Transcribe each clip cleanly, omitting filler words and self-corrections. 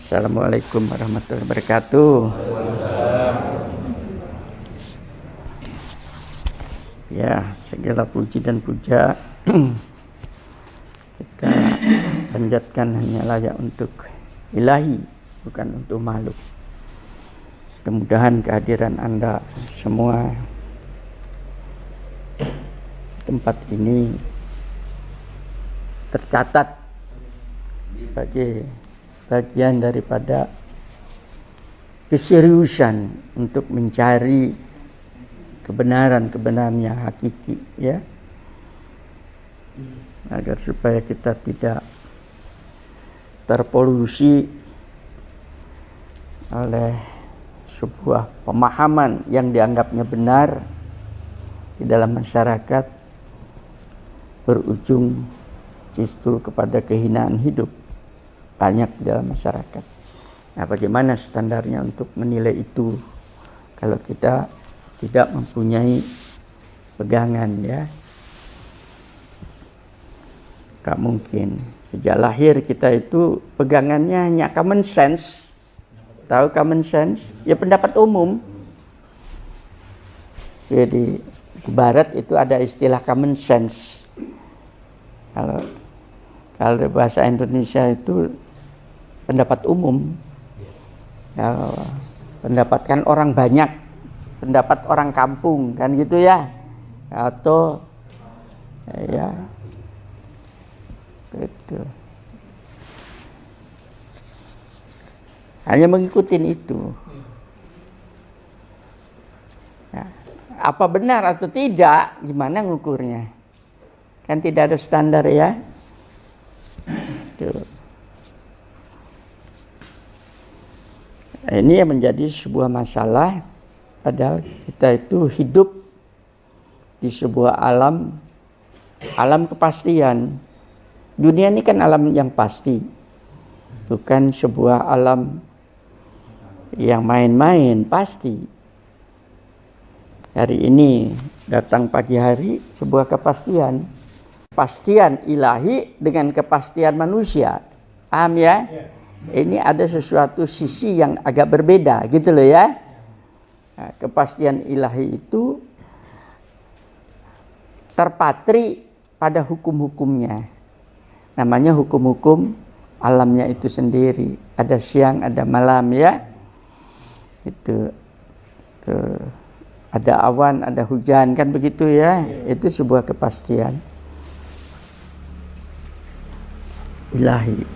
Assalamualaikum warahmatullahi wabarakatuh. Ya, segala puji dan puja kita panjatkan hanya layak untuk ilahi, bukan untuk makhluk. Mudah-mudahan kehadiran Anda semua di tempat ini tercatat sebagai bagian daripada keseriusan untuk mencari kebenaran yang hakiki, ya, agar supaya kita tidak terpolusi oleh sebuah pemahaman yang dianggapnya benar di dalam masyarakat, berujung justru kepada kehinaan hidup banyak dalam masyarakat. Nah, bagaimana standarnya untuk menilai itu kalau kita tidak mempunyai pegangan, ya? Gak mungkin. Sejak lahir kita itu pegangannya hanya common sense. Tahu common sense? Ya, pendapat umum. Jadi di barat itu ada istilah common sense. Kalau bahasa Indonesia itu pendapat umum. Ya, pendapat kan orang banyak, pendapat orang kampung, kan gitu ya. Atau ya gitu. Hanya mengikuti itu. Ya. Apa benar atau tidak, gimana ngukurnya? Kan tidak ada standar, ya. Tuh. Ini yang menjadi sebuah masalah, padahal kita itu hidup di sebuah alam kepastian. Dunia ini kan alam yang pasti, bukan sebuah alam yang main-main, pasti. Hari ini datang pagi hari sebuah kepastian ilahi dengan kepastian manusia. Paham, ya? Ini ada sesuatu sisi yang agak berbeda, gitu loh, ya. Nah, kepastian ilahi itu terpatri pada hukum-hukumnya. Namanya hukum-hukum alamnya itu sendiri. Ada siang, ada malam, ya. Itu ada awan, ada hujan, kan begitu, ya. Itu sebuah kepastian ilahi.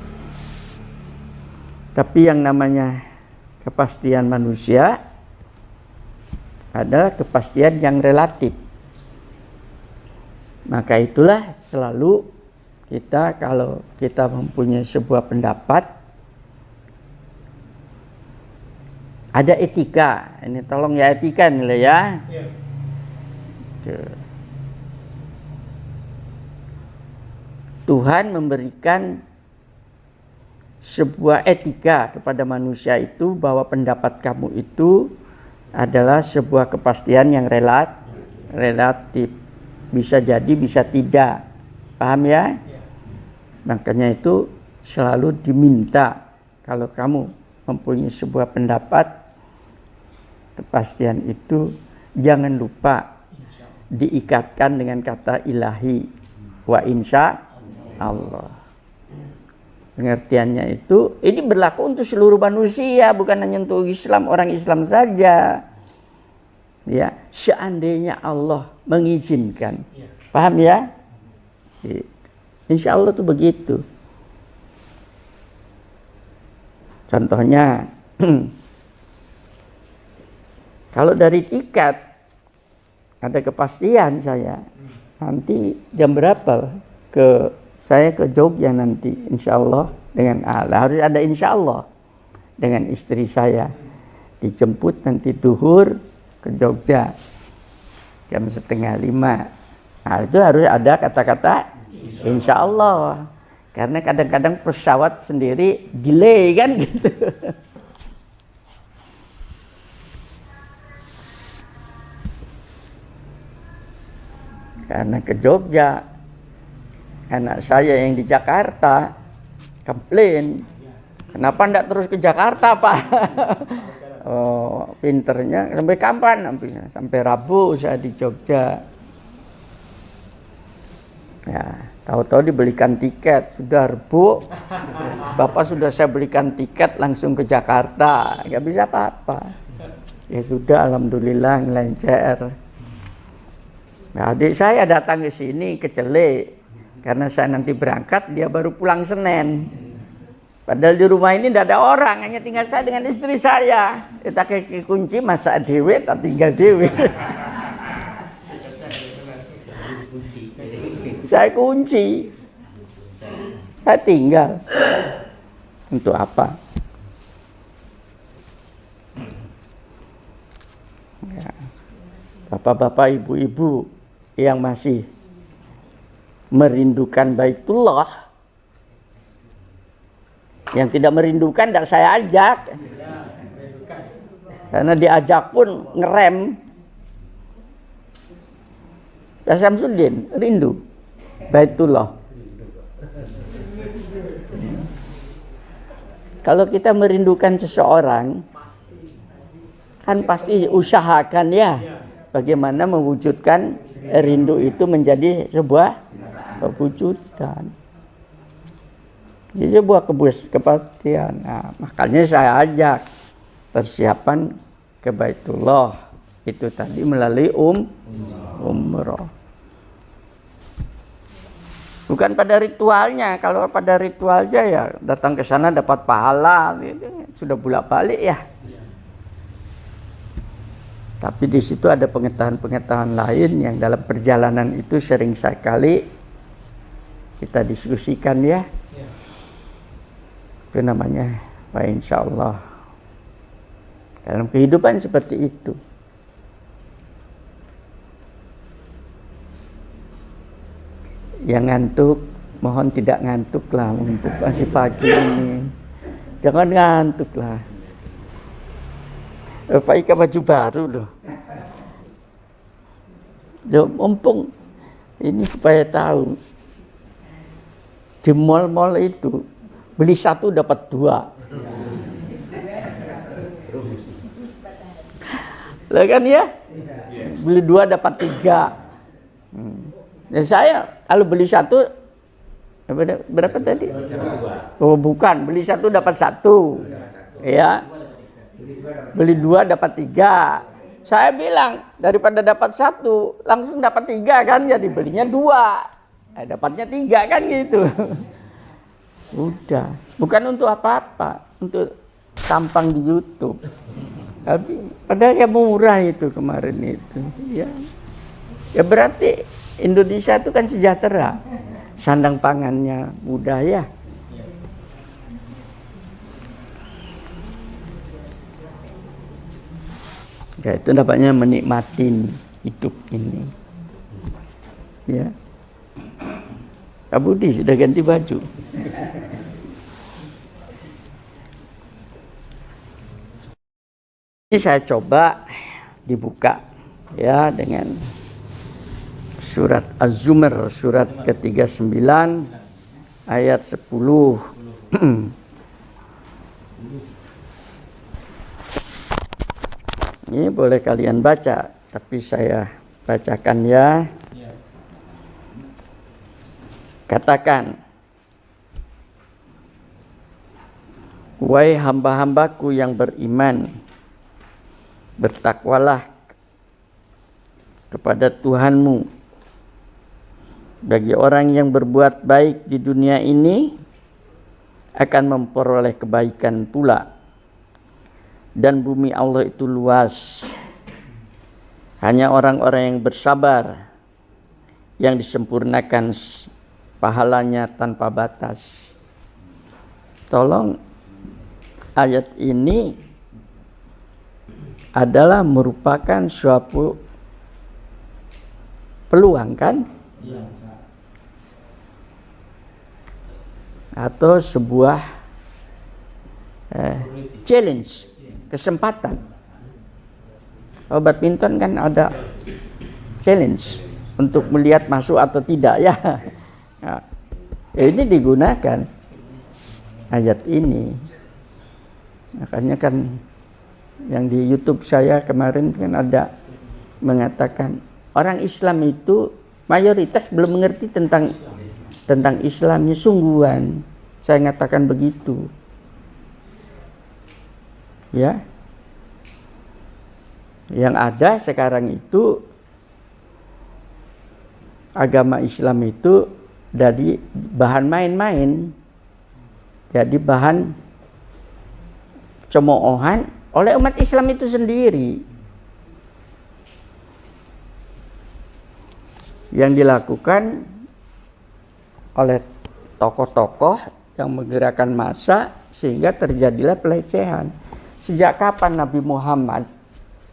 Tapi yang namanya kepastian manusia adalah kepastian yang relatif. Maka itulah selalu kita, kalau kita mempunyai sebuah pendapat, ada etika. Ini tolong ya, etika nih, ya. Tuhan memberikan sebuah etika kepada manusia itu, bahwa pendapat kamu itu adalah sebuah kepastian yang relatif. Bisa jadi, bisa tidak. Paham, ya? Makanya itu selalu diminta, kalau kamu mempunyai sebuah pendapat, kepastian itu jangan lupa diikatkan dengan kata ilahi, wa insya Allah. Pengertiannya itu, ini berlaku untuk seluruh manusia, bukan hanya untuk Islam, orang Islam saja. Ya, seandainya Allah mengizinkan. Paham, ya? Insya Allah itu begitu. Contohnya, kalau dari tiket ada kepastian saya nanti jam berapa saya ke Jogja nanti, insya Allah dengan Allah, harus ada insya Allah, dengan istri saya dijemput nanti duhur ke Jogja jam 4:30. Nah, itu harus ada kata-kata insya Allah, karena kadang-kadang pesawat sendiri delay, kan gitu. Karena ke Jogja, anak saya yang di Jakarta komplain, Kenapa enggak terus ke Jakarta, Pak? Oh, pinternya sampai kapan? Sampai Rabu saya di Jogja. Ya, tahu-tahu dibelikan tiket, sudah Rabu. Bapak sudah saya belikan tiket langsung ke Jakarta. Nggak bisa apa-apa. Ya sudah, alhamdulillah ngelancar. Nah, adik saya datang ke sini ke Cele karena saya nanti berangkat, dia baru pulang Senin. Padahal di rumah ini tidak ada orang, hanya tinggal saya dengan istri saya. Kita ke kunci masa dewe, tak tinggal dewe. Saya kunci, saya tinggal. Untuk apa? Ya. Bapak-bapak, ibu-ibu yang masih merindukan Baitullah, yang tidak merindukan tidak saya ajak, karena diajak pun ngerem. Pak Samsudin rindu Baitullah. Kalau kita merindukan seseorang, kan pasti usahakan ya bagaimana mewujudkan rindu itu menjadi sebuah kewujudan. Ini sebuah kepastian. Nah, makanya saya ajak persiapan ke Baitullah itu tadi melalui umroh. Bukan pada ritualnya. Kalau pada ritualnya ya datang ke sana dapat pahala, gitu. Sudah bolak-balik ya. Tapi di situ ada pengetahuan-pengetahuan lain yang dalam perjalanan itu sering sekali kita diskusikan ya. Itu namanya Pak, insya Allah dalam kehidupan seperti itu. Yang ngantuk mohon tidak ngantuk lah, untuk masih pagi ini jangan ngantuk lah. Pak Ika baju baru loh. Mumpung ini supaya tahu di mal-mal itu beli satu dapat dua. Lah kan ya? Beli dua dapat tiga. Dan saya kalau beli satu berapa tadi? Oh bukan, beli satu dapat satu. Ya. Beli dua dapat tiga. Saya bilang daripada dapat satu langsung dapat tiga kan, jadi belinya dua. Dapatnya tiga kan gitu. Udah, bukan untuk apa-apa, untuk tampang di YouTube. Tapi padahal ya murah itu kemarin itu. Ya berarti Indonesia itu kan sejahtera, sandang pangannya mudah ya. Ya itu dapatnya menikmatin hidup ini. Ya. Kak Budi sudah ganti baju. Ini saya coba dibuka ya dengan surat Az-Zumar, surat ke-39 ayat 10. Ini boleh kalian baca, tapi saya bacakan ya. Katakan, wahai hamba-hambaku yang beriman, bertakwalah kepada Tuhanmu. Bagi orang yang berbuat baik di dunia ini akan memperoleh kebaikan pula. Dan bumi Allah itu luas. Hanya orang-orang yang bersabar yang disempurnakan pahalanya tanpa batas. Tolong, ayat ini adalah merupakan suatu peluang kan? Atau sebuah challenge, kesempatan. Kalau badminton kan ada challenge untuk melihat masuk atau tidak ya. Nah, ini digunakan ayat ini Makanya kan yang di YouTube saya kemarin kan ada mengatakan orang Islam itu mayoritas belum mengerti tentang Islamnya sungguhan. Saya ngatakan begitu. Ya. Yang ada sekarang itu agama Islam itu dari bahan main-main, jadi bahan cemoohan oleh umat Islam itu sendiri. Yang dilakukan oleh tokoh-tokoh yang menggerakkan massa sehingga terjadilah pelecehan. Sejak kapan Nabi Muhammad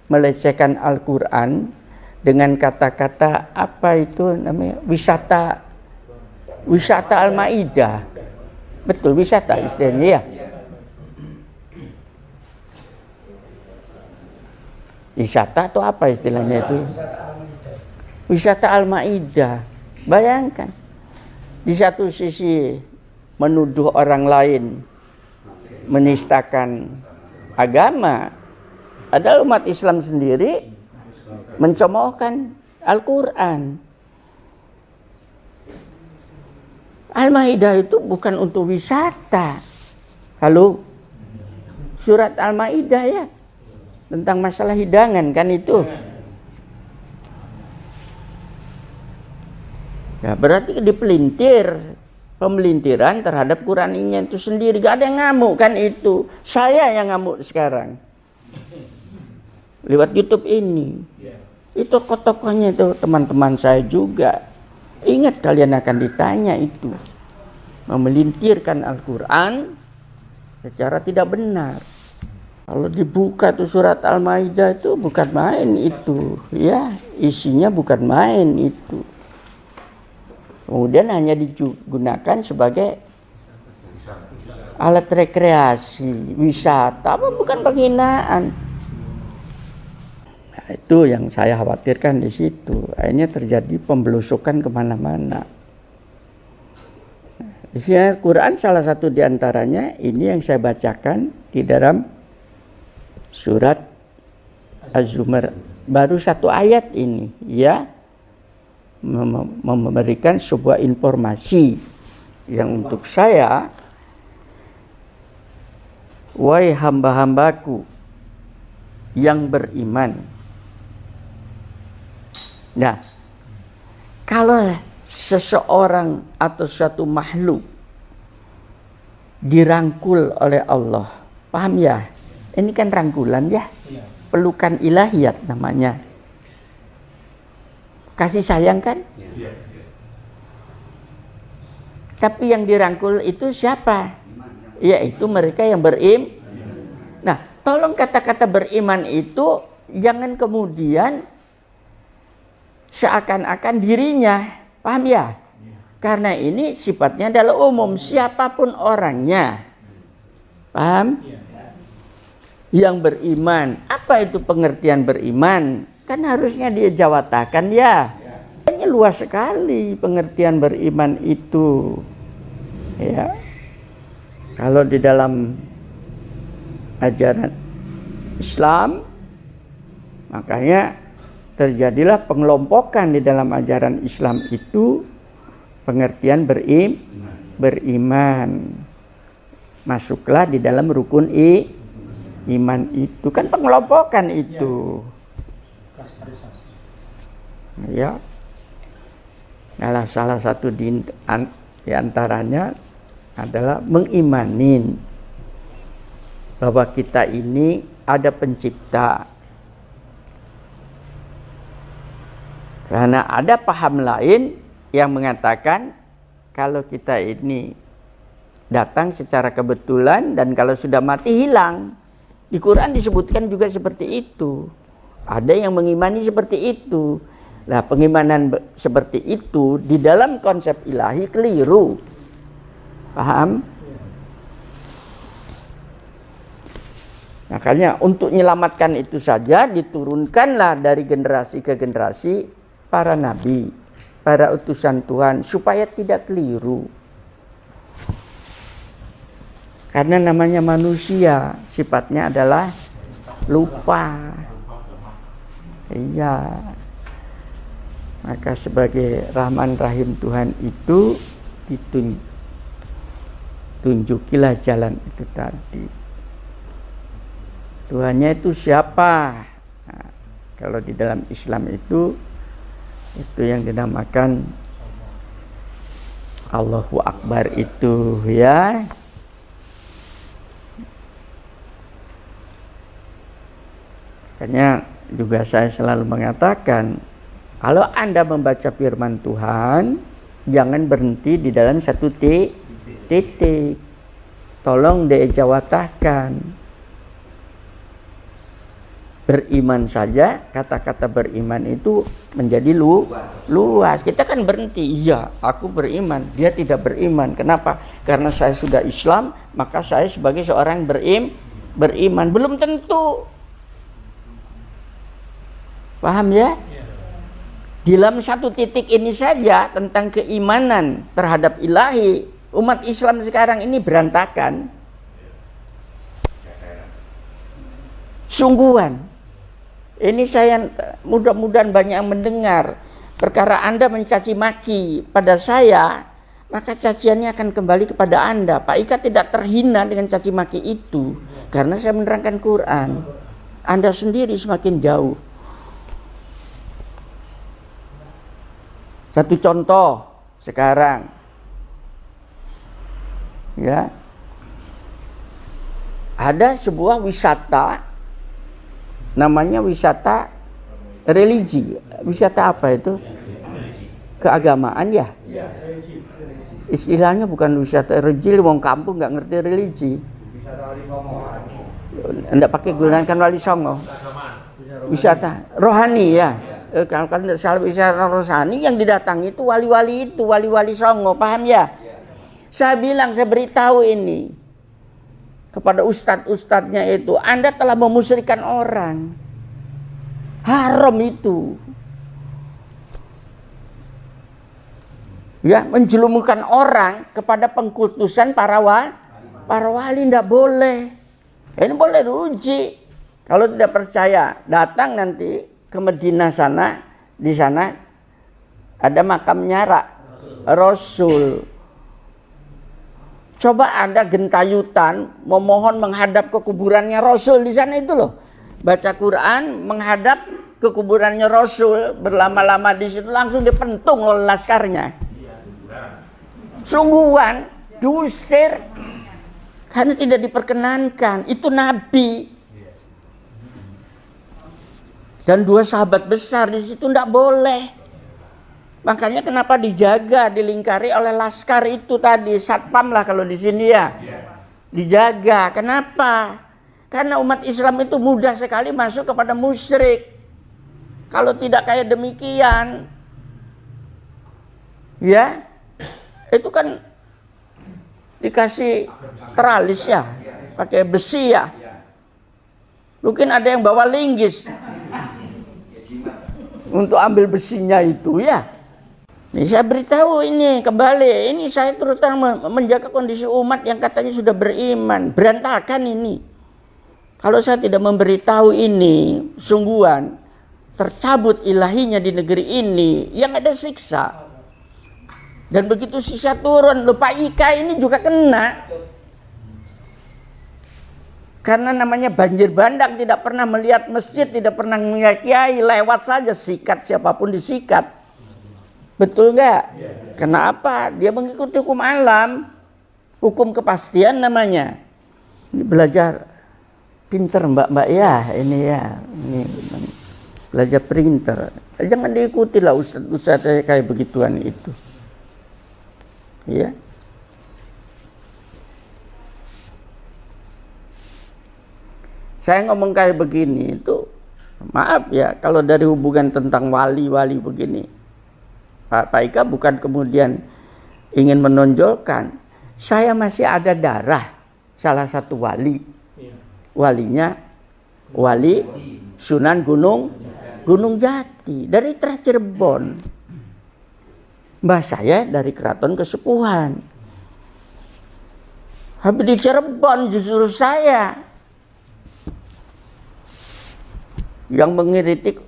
melecehkan Al-Quran dengan kata-kata apa itu namanya wisata Al-Maidah? Betul, wisata istilahnya ya. Wisata atau apa istilahnya itu? Wisata Al-Maidah. Bayangkan, di satu sisi menuduh orang lain menistakan agama, ada umat Islam sendiri mencemoohkan Al-Quran. Al-Maidah itu bukan untuk wisata. Halo, surat Al-Maidah ya, tentang masalah hidangan kan itu. Ya, berarti pemelintiran terhadap Qurannya itu sendiri. Gak ada yang ngamuk kan itu. Saya yang ngamuk sekarang. Lewat YouTube ini. Itu tokoh-tokohnya itu teman-teman saya juga. Ingat kalian akan ditanya itu. Memelintirkan Al-Quran secara tidak benar. Kalau dibuka tuh surat Al-Maidah itu bukan main itu. Ya, isinya bukan main itu. Kemudian hanya digunakan sebagai alat rekreasi, wisata, apa bukan penghinaan. Nah, itu yang saya khawatirkan di situ. Akhirnya terjadi pembelusukan kemana-mana. Di sini Quran salah satu diantaranya ini yang saya bacakan di dalam surat Az-Zumar. Baru satu ayat ini, ya. Memberikan sebuah informasi yang untuk saya, wahai hamba-hambaku yang beriman. Nah, kalau seseorang atau suatu makhluk dirangkul oleh Allah, paham ya? Ini kan rangkulan ya, pelukan ilahiyat namanya. Kasih sayang kan? Tapi yang dirangkul itu siapa? Yaitu mereka yang beriman. Nah, tolong kata-kata beriman itu jangan kemudian seakan-akan dirinya, paham ya? Karena ini sifatnya adalah umum, siapapun orangnya. Paham? Yang beriman. Apa itu pengertian beriman? Kan harusnya dia jawatakan ya. Ini luas sekali pengertian beriman itu. Ya. Kalau di dalam ajaran Islam, makanya terjadilah pengelompokan di dalam ajaran Islam itu pengertian beriman. Masuklah di dalam rukun iman itu. Kan pengelompokan itu. Ya, nah, salah satu di antaranya adalah mengimanin bahwa kita ini ada pencipta. Karena ada paham lain yang mengatakan kalau kita ini datang secara kebetulan dan kalau sudah mati hilang. Di Quran disebutkan juga seperti itu. Ada yang mengimani seperti itu. Nah, pengimanan seperti itu di dalam konsep ilahi keliru. Paham? Makanya untuk menyelamatkan itu saja diturunkanlah dari generasi ke generasi para nabi, para utusan Tuhan supaya tidak keliru. Karena namanya manusia, sifatnya adalah lupa. Iya. Maka sebagai Rahman Rahim Tuhan itu tunjukilah jalan itu tadi. Tuhannya itu siapa? Nah, kalau di dalam Islam itu yang dinamakan Allahu Akbar itu, ya. Makanya juga saya selalu mengatakan, kalau Anda membaca firman Tuhan, jangan berhenti di dalam satu titik. Tolong dijawatakan. Beriman saja, kata-kata beriman itu menjadi luas. Kita kan berhenti, iya, aku beriman, dia tidak beriman. Kenapa? Karena saya sudah Islam, maka saya sebagai seorang beriman. Belum tentu. Paham ya? Di dalam satu titik ini saja tentang keimanan terhadap ilahi, umat Islam sekarang ini berantakan. Sungguhan. Ini saya mudah-mudahan banyak yang mendengar. Perkara Anda mencaci maki pada saya, maka caciannya akan kembali kepada Anda. Pak Ika tidak terhina dengan caci maki itu, karena saya menerangkan Quran. Anda sendiri semakin jauh. Satu contoh sekarang, ya, ada sebuah wisata, namanya wisata religi. Wisata apa itu? Keagamaan ya. Istilahnya bukan wisata religi, wong kampung nggak ngerti religi. Nggak pakai gunakan wali songo. Wisata rohani ya. Kalau tidak salah wisata rohani yang didatangi itu wali-wali songo, paham ya? Saya bilang, saya beritahu ini kepada ustadz-ustadznya itu, Anda telah memusyrikan orang. Haram itu. Ya, menjelumukan orang kepada pengkultusan para wali, tidak boleh. Ini boleh diuji. Kalau tidak percaya, datang nanti ke Madinah sana, di sana ada makamnya Rasul. Coba Anda gentayutan memohon menghadap ke kuburannya Rasul di sana itu loh. Baca Quran menghadap ke kuburannya Rasul, berlama-lama di situ langsung dipentung oleh laskarnya. Sungguhan, diusir karena tidak diperkenankan. Itu Nabi. Dan 2 sahabat besar di situ tidak boleh. Makanya kenapa dijaga, dilingkari oleh laskar itu tadi, satpam lah kalau di sini ya. Dijaga. Kenapa? Karena umat Islam itu mudah sekali masuk kepada musyrik. Kalau tidak kayak demikian, ya, itu kan dikasih teralis ya, pakai besi ya. Mungkin ada yang bawa linggis untuk ambil besinya itu ya. Ini saya beritahu ini kembali. Ini saya terutama menjaga kondisi umat yang katanya sudah beriman. Berantakan ini. Kalau saya tidak memberitahu ini, sungguhan tercabut ilahinya di negeri ini, yang ada siksa. Dan begitu siksa turun, lupa Ika ini juga kena. Karena namanya banjir bandang, tidak pernah melihat masjid, tidak pernah melihat kiai, lewat saja sikat, siapapun disikat. Betul nggak? Kenapa? Dia mengikuti hukum alam, hukum kepastian namanya. Ini belajar pinter mbak ya, ini ya, ini belajar pinter. Jangan diikuti lah ustadz kayak begituan itu. Ya. Saya ngomong kayak begini itu, maaf ya, kalau dari hubungan tentang wali-wali begini, Pak Ika bukan kemudian ingin menonjolkan. Saya masih ada darah salah satu wali, walinya wali Sunan Gunung Jati dari Cirebon. Mbah saya dari Keraton Kesepuhan. Habis di Cirebon justru saya yang mengkritik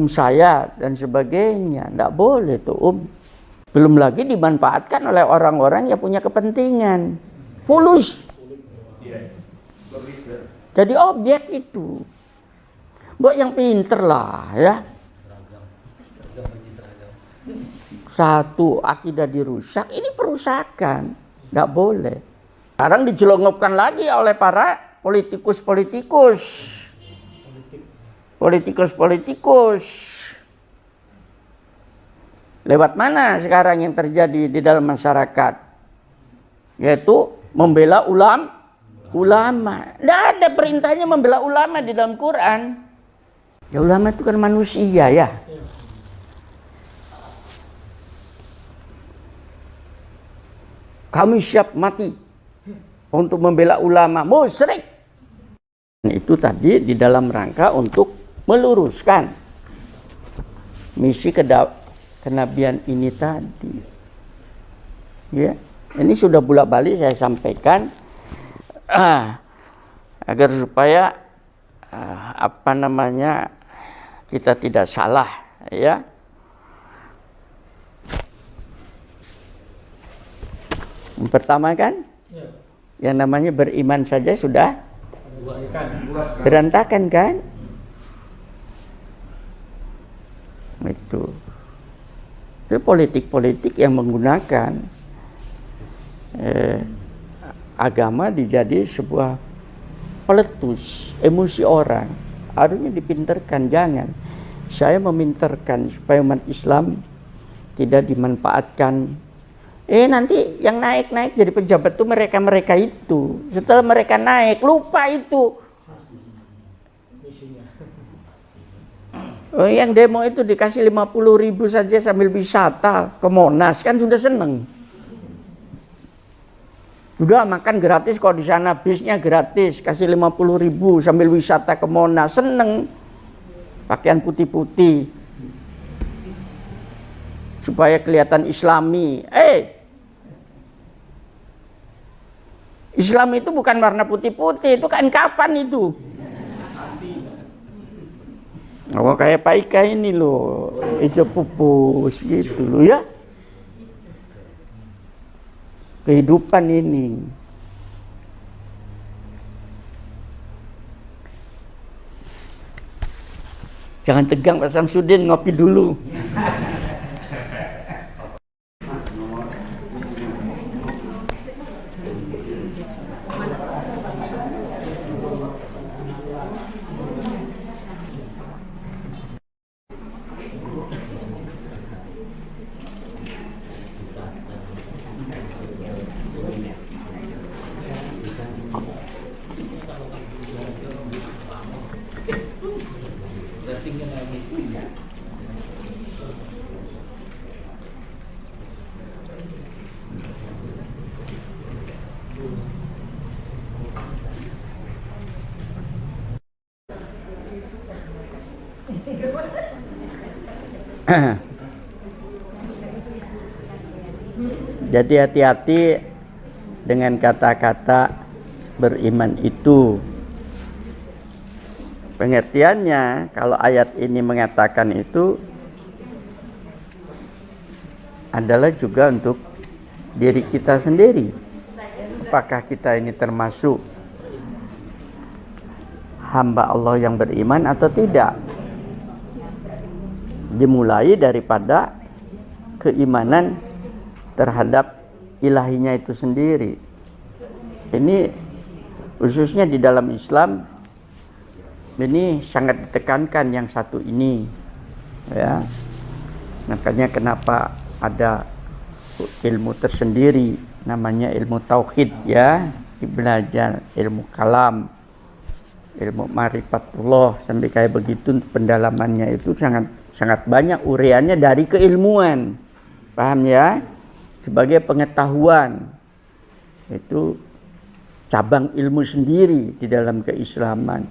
saya dan sebagainya. Tidak boleh tuh Belum lagi dimanfaatkan oleh orang-orang yang punya kepentingan. Fulus. Jadi objek itu. Buat yang pinter lah ya. Satu, akidah dirusak, ini perusakan. Tidak boleh. Sekarang dijelongopkan lagi oleh para politikus-politikus. Politikus-politikus. Lewat mana sekarang yang terjadi di dalam masyarakat? Yaitu membela ulama. Tidak ada perintahnya membela ulama di dalam Quran. Ya ulama itu kan manusia ya. Kami siap mati untuk membela ulama, musyrik. Itu tadi di dalam rangka untuk meluruskan misi kenabian ini tadi. Ya, ini sudah bolak-balik saya sampaikan agar supaya kita tidak salah ya. Pertama kan, yang namanya beriman saja sudah berantakan kan? Itu politik-politik yang menggunakan agama dijadi sebuah peletus emosi orang. Harusnya dipinterkan, jangan. Saya meminterkan supaya umat Islam tidak dimanfaatkan. Nanti yang naik-naik jadi pejabat tuh mereka-mereka itu. Setelah mereka naik, lupa itu. Yang demo itu dikasih 50.000 saja sambil wisata ke Monas, kan sudah seneng. Udah makan gratis kok di sana, bisnya gratis, kasih 50.000 sambil wisata ke Monas, seneng. Pakaian putih-putih. Supaya kelihatan islami. Islam itu bukan warna putih-putih, itu kain kafan itu. Oh, kayak Pak Ika ini loh, hijau pupus gitu loh ya. Kehidupan ini. Jangan tegang Pak Samsudin, ngopi dulu. Jadi hati-hati dengan kata-kata beriman itu. Pengertiannya kalau ayat ini mengatakan itu adalah juga untuk diri kita sendiri. Apakah kita ini termasuk hamba Allah yang beriman atau tidak? Dimulai daripada keimanan terhadap ilahinya itu sendiri. Ini khususnya di dalam Islam ini sangat ditekankan yang satu ini ya. Makanya kenapa ada ilmu tersendiri namanya ilmu tauhid ya, belajar ilmu kalam, ilmu ma'rifatullah sampai kayak begitu. Pendalamannya itu sangat banyak uraiannya dari keilmuan, paham ya, sebagai pengetahuan. Itu cabang ilmu sendiri di dalam keislaman.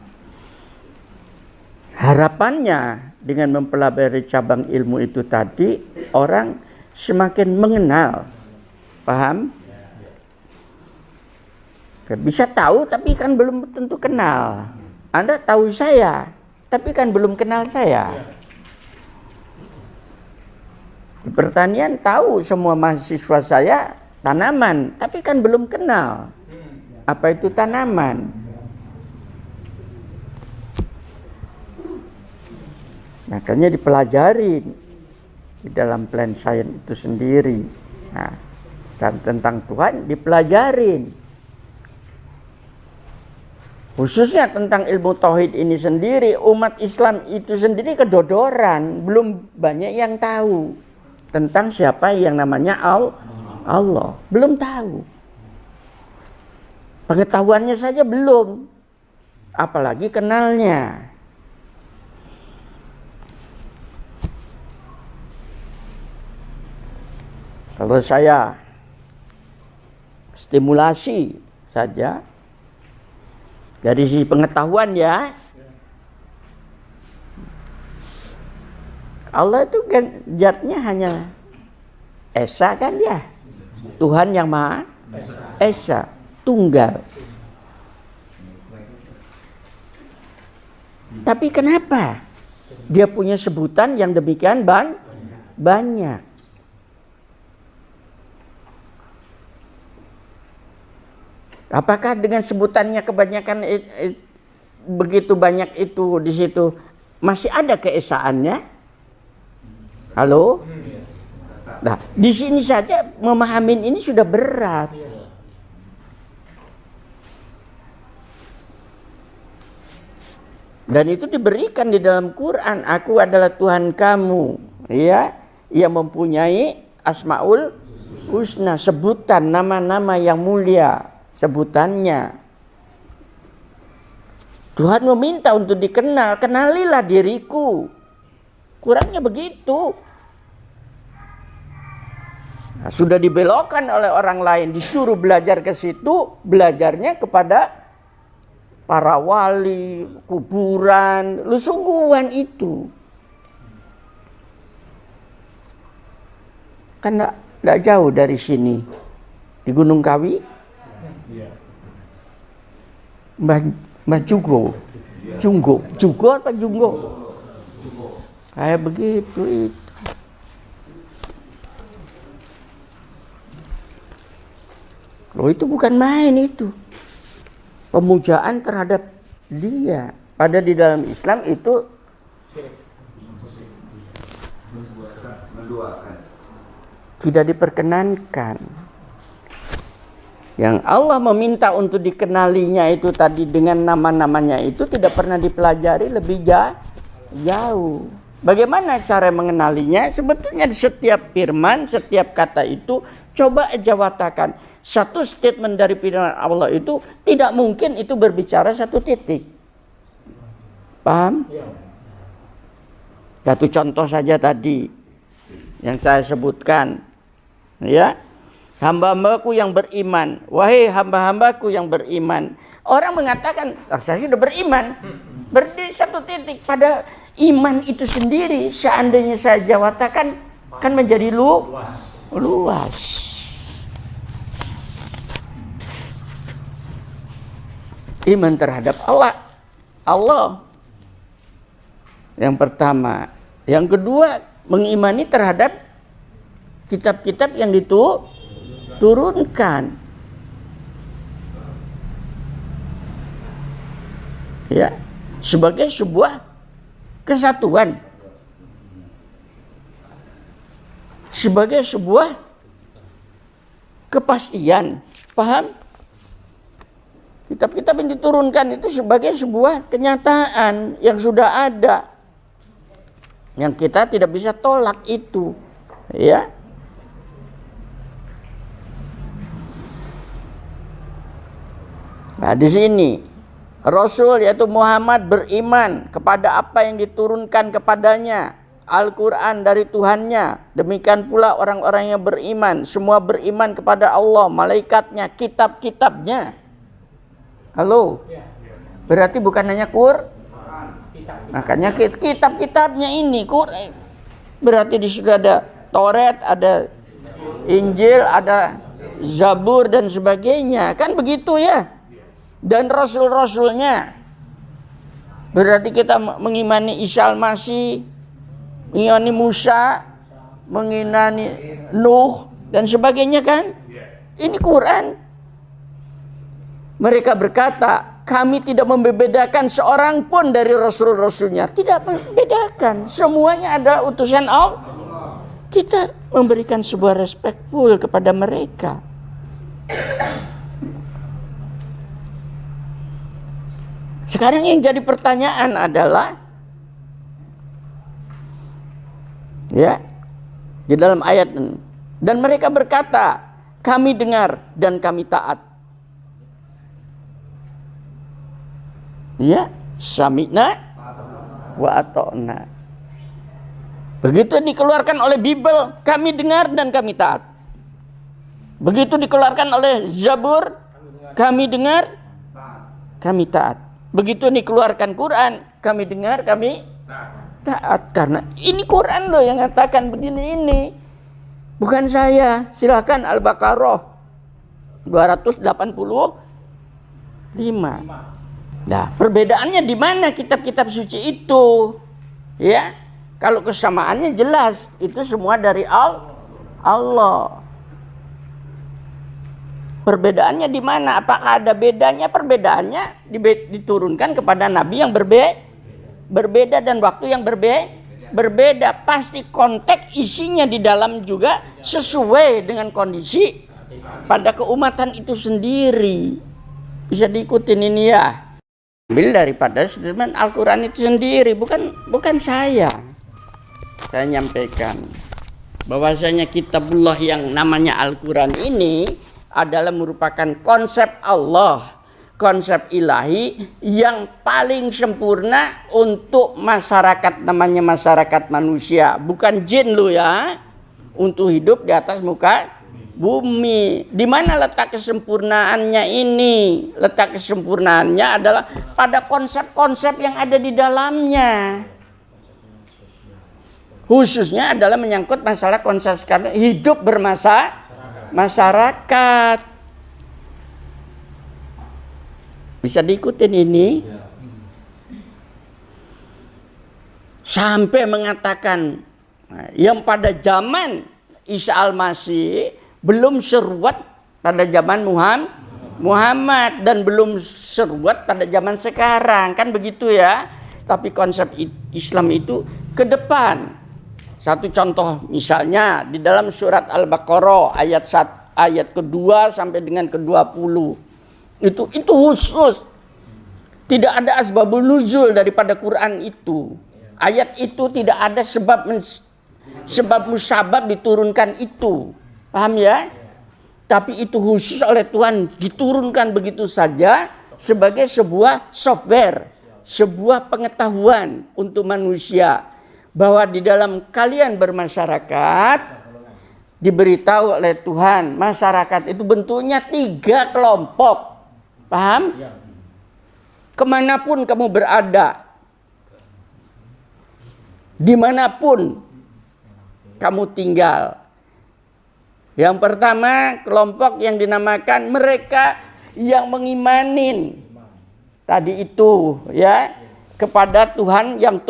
Harapannya dengan mempelajari cabang ilmu itu tadi, orang semakin mengenal, paham? Bisa tahu tapi kan belum tentu kenal. Anda tahu saya, tapi kan belum kenal saya. Di pertanian tahu semua mahasiswa saya tanaman, tapi kan belum kenal apa itu tanaman. Makanya dipelajarin di dalam plan science itu sendiri. Nah, dan tentang Tuhan dipelajarin. Khususnya tentang ilmu tauhid ini sendiri, umat Islam itu sendiri kedodoran, belum banyak yang tahu tentang siapa yang namanya Allah. Belum tahu. Pengetahuannya saja belum, apalagi kenalnya. Kalau saya stimulasi saja dari sisi pengetahuan ya, Allah itu kan zatnya hanya Esa kan ya, Tuhan yang Maha Esa, tunggal. Tapi kenapa dia punya sebutan yang demikian banyak? Apakah dengan sebutannya kebanyakan begitu banyak itu di situ masih ada keesaannya? Halo? Nah, di sini saja memahami ini sudah berat. Dan itu diberikan di dalam Quran. Aku adalah Tuhan kamu, ya, yang mempunyai Asmaul Husna, sebutan nama-nama yang mulia. Sebutannya Tuhan meminta untuk dikenal, kenalilah diriku. Kurangnya begitu. Nah, sudah dibelokkan oleh orang lain, disuruh belajar ke situ, belajarnya kepada para wali, kuburan, sungguhan itu. Kan tidak jauh dari sini, di Gunung Kawi. Mbah Jugo apa Junggo? Kayak begitu itu. Loh, itu bukan main itu. Pemujaan terhadap dia. Pada di dalam Islam itu tidak diperkenankan. Yang Allah meminta untuk dikenalinya itu tadi dengan nama-namanya itu tidak pernah dipelajari lebih jauh. Bagaimana cara mengenalinya? Sebetulnya di setiap firman, setiap kata itu coba aja watakan. Satu statement dari firman Allah itu tidak mungkin itu berbicara satu titik. Paham? Satu contoh saja tadi yang saya sebutkan, ya. Hamba-hambaku yang beriman, wahai hamba-hambaku yang beriman. Orang mengatakan, saya sudah beriman. Berdiri satu titik. Pada iman itu sendiri, seandainya saya jawatakan, kan menjadi luas. Iman terhadap Allah. Yang pertama. Yang kedua, mengimani terhadap kitab-kitab yang turunkan, ya, sebagai sebuah kesatuan, sebagai sebuah kepastian. Paham? Kitab-kitab yang diturunkan itu sebagai sebuah kenyataan yang sudah ada, yang kita tidak bisa tolak itu, ya. Nah, di sini Rasul yaitu Muhammad beriman kepada apa yang diturunkan kepadanya, Al-Quran dari Tuhannya. Demikian pula orang-orang yang beriman, semua beriman kepada Allah, malaikatnya, kitab-kitabnya. Halo? Berarti bukan hanya makanya kitab-kitabnya ini berarti di situ ada Taurat, ada Injil, ada Zabur dan sebagainya. Kan begitu ya. Dan rasul-rasulnya. Berarti kita mengimani Isa al-Masih, mengimani Musa, mengimani Nuh dan sebagainya kan. Ini Quran. Mereka berkata, kami tidak membedakan seorang pun dari rasul-rasulnya. Tidak membedakan. Semuanya adalah utusan Allah. Kita memberikan sebuah respectful kepada mereka. Sekarang yang jadi pertanyaan adalah, ya, di dalam ayat ini, dan mereka berkata, kami dengar dan kami taat. Ya, sami'na wa ata'na. Begitu dikeluarkan oleh Bible, kami dengar dan kami taat. Begitu dikeluarkan oleh Zabur, kami dengar, kami taat. Begitu dikeluarkan Quran, kami dengar, kami taat. Karena ini Quran loh yang mengatakan begini ini. Bukan saya. Silakan Al-Baqarah 285. Nah, perbedaannya di mana kitab-kitab suci itu? Ya, kalau kesamaannya jelas, itu semua dari Allah. Perbedaannya di mana? Apakah ada bedanya? Perbedaannya diturunkan kepada nabi yang berbeda dan waktu yang berbeda. Pasti konteks isinya di dalam juga sesuai dengan kondisi pada keumatan itu sendiri. Bisa diikutin ini ya. Ambil daripada statement Al-Quran itu sendiri, bukan saya. Saya nyampaikan bahwasanya kitabullah yang namanya Al-Quran ini adalah merupakan konsep Allah, konsep ilahi yang paling sempurna untuk masyarakat, namanya masyarakat manusia, bukan jin lo ya, untuk hidup di atas muka bumi. Di mana letak kesempurnaannya ini? Letak kesempurnaannya adalah pada konsep-konsep yang ada di dalamnya. Khususnya adalah menyangkut masalah konsep hidup masyarakat. Bisa diikutin ini. Sampai mengatakan yang pada zaman Isa al-Masih belum seruat pada zaman Muhammad dan belum seruat pada zaman sekarang, kan begitu ya. Tapi konsep Islam itu ke depan. Satu contoh misalnya di dalam surat Al-Baqarah ayat kedua sampai dengan ke-20. Itu khusus. Tidak ada asbabul nuzul daripada Quran itu. Ayat itu tidak ada sebab musabab diturunkan itu. Paham ya? Tapi itu khusus oleh Tuhan diturunkan begitu saja sebagai sebuah software, sebuah pengetahuan untuk manusia bahwa di dalam kalian bermasyarakat diberitahu oleh Tuhan, masyarakat itu bentuknya 3 kelompok. Paham? Kemanapun kamu berada, dimanapun kamu tinggal. Yang pertama, kelompok yang dinamakan mereka yang mengimanin tadi itu ya, kepada Tuhan yang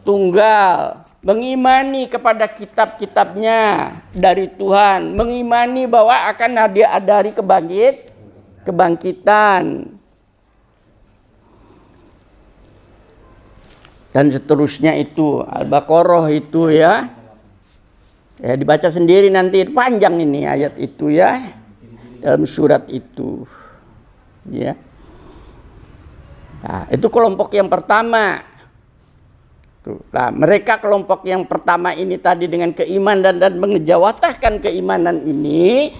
tunggal, mengimani kepada kitab-kitabnya dari Tuhan, mengimani bahwa akan ada hari kebangkitan dan seterusnya. Itu Al-Baqarah itu ya. Ya, dibaca sendiri nanti, panjang ini ayat itu ya, dalam surat itu ya. Nah, itu kelompok yang pertama. Tuh. Nah, mereka kelompok yang pertama ini tadi dengan keimanan dan mengejawantahkan keimanan ini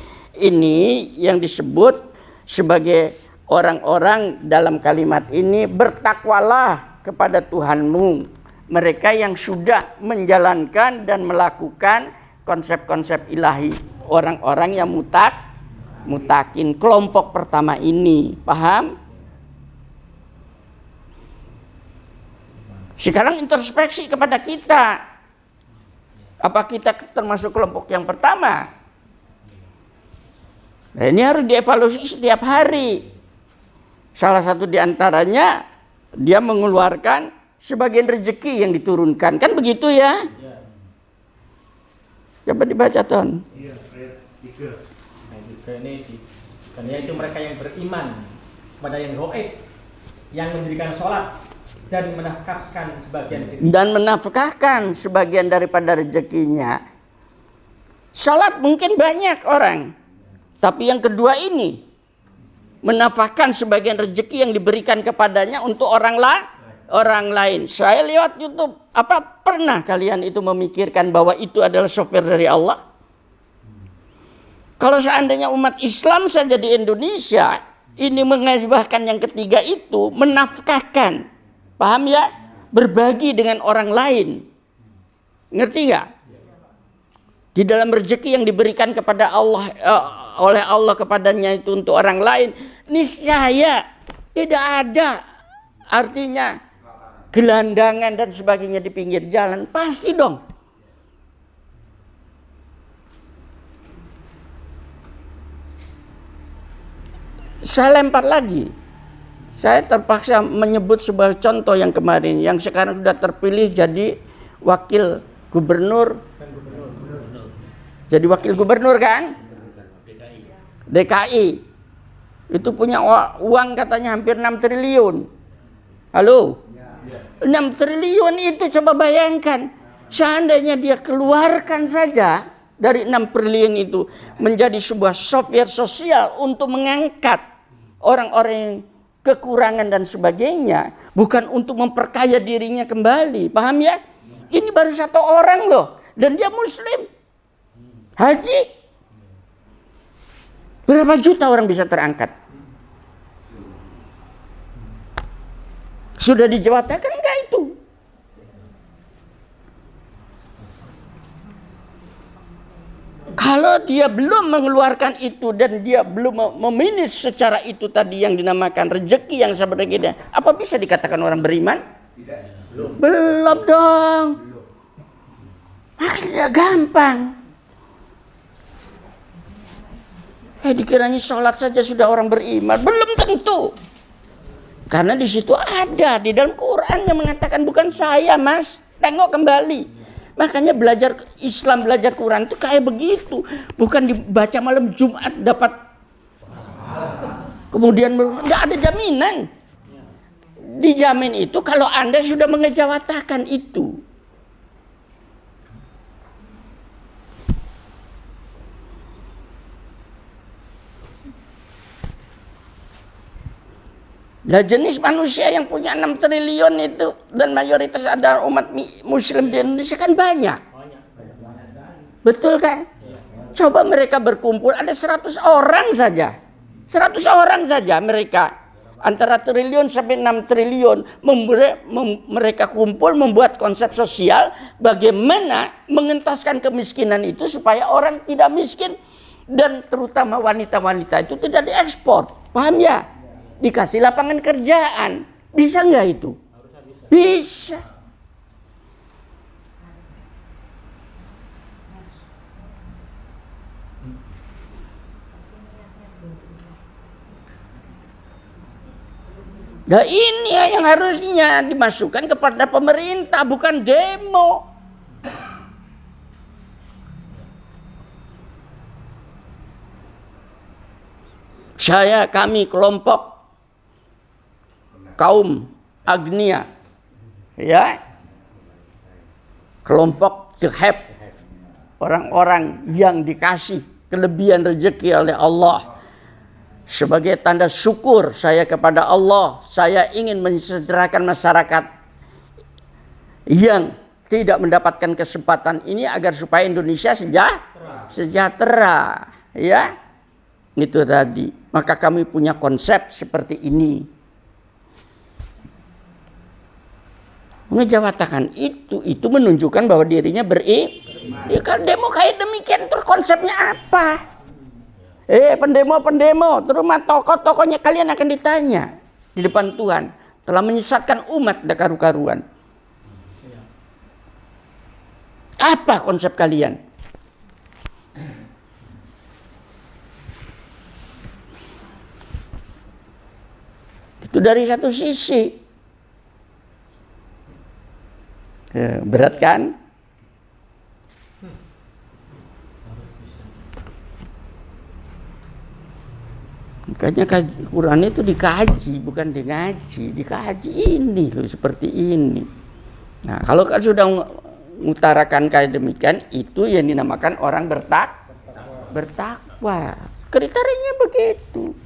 yang disebut sebagai orang-orang dalam kalimat ini, bertakwalah kepada Tuhanmu. Mereka yang sudah menjalankan dan melakukan konsep-konsep ilahi, orang-orang yang mutakin, kelompok pertama ini. Paham? Sekarang introspeksi kepada kita. Apa kita termasuk kelompok yang pertama? Nah, ini harus dievaluasi setiap hari. Salah satu diantaranya dia mengeluarkan sebagian rezeki yang diturunkan, kan begitu ya? Coba dibaca Ton. Iya, ayat 3. Ayat 3 ini karena itu mereka yang beriman pada yang gaib, yang mendirikan sholat dan menafkahkan sebagian daripada rezekinya. Sholat mungkin banyak orang, tapi yang kedua ini menafkahkan sebagian rezeki yang diberikan kepadanya untuk orang lain. Saya lewat YouTube, apa pernah kalian itu memikirkan bahwa itu adalah software dari Allah? Kalau seandainya umat Islam saja di Indonesia ini mengajibahkan yang ketiga itu, menafkahkan, paham ya? Berbagi dengan orang lain. Ngerti gak? Di dalam rezeki yang diberikan kepada Allah, oleh Allah kepadanya itu untuk orang lain, niscaya tidak ada artinya gelandangan dan sebagainya di pinggir jalan, pasti dong. Saya lempar lagi. Saya terpaksa menyebut sebuah contoh yang kemarin, yang sekarang sudah terpilih jadi wakil gubernur. Jadi wakil gubernur kan? DKI. Itu punya uang katanya hampir 6 triliun. Halo? 6 triliun itu coba bayangkan. Seandainya dia keluarkan saja dari 6 triliun itu menjadi sebuah software sosial untuk mengangkat orang-orang yang kekurangan dan sebagainya, bukan untuk memperkaya dirinya kembali. Paham ya? Ini baru 1 orang loh, dan dia muslim. Haji. Berapa juta orang bisa terangkat? Sudah dijawatakan enggak itu? Kalau dia belum mengeluarkan itu dan dia belum meminus secara itu tadi yang dinamakan rezeki yang sebenarnya, apa bisa dikatakan orang beriman? Belum dong. Makanya gampang. Dikiranya sholat saja sudah orang beriman, belum tentu. Karena di situ ada di dalam Quran yang mengatakan bukan saya, Mas. Tengok kembali. Makanya belajar Islam, belajar Quran itu kayak begitu. Bukan dibaca malam Jumat dapat. Kemudian nggak ada jaminan. Dijamin itu kalau Anda sudah mengejawatakan itu. Nah, jenis manusia yang punya 6 triliun itu dan mayoritas ada umat muslim di Indonesia kan banyak. Betul kan? Coba mereka berkumpul, ada 100 orang saja. 100 orang saja mereka. Antara triliun sampai 6 triliun. Mereka kumpul membuat konsep sosial bagaimana mengentaskan kemiskinan itu supaya orang tidak miskin. Dan terutama wanita-wanita itu tidak diekspor. Paham ya? Dikasih lapangan kerjaan. Bisa nggak itu? Bisa. Nah ini yang harusnya dimasukkan kepada pemerintah, bukan demo. Kami kelompok kaum agnia, ya, kelompok the have, orang-orang yang dikasih kelebihan rezeki oleh Allah. Sebagai tanda syukur saya kepada Allah, saya ingin mensejahterakan masyarakat yang tidak mendapatkan kesempatan ini agar supaya Indonesia sejahtera, ya, itu tadi. Maka kami punya konsep seperti ini. Ngejawatakan itu menunjukkan bahwa dirinya beriman. Ya kalau demo kayak demikian, terus konsepnya apa? Pendemo, terus tokoh-tokohnya kalian akan ditanya di depan Tuhan. Telah menyesatkan umat dah karu-karuan. Apa konsep kalian? Itu dari satu sisi. Berat kan? Makanya Quran itu dikaji, bukan ngaji. Dikaji ini loh, seperti ini. Nah, kalau sudah mengutarakan kayak demikian, itu yang dinamakan orang bertakwa. Kriterianya begitu.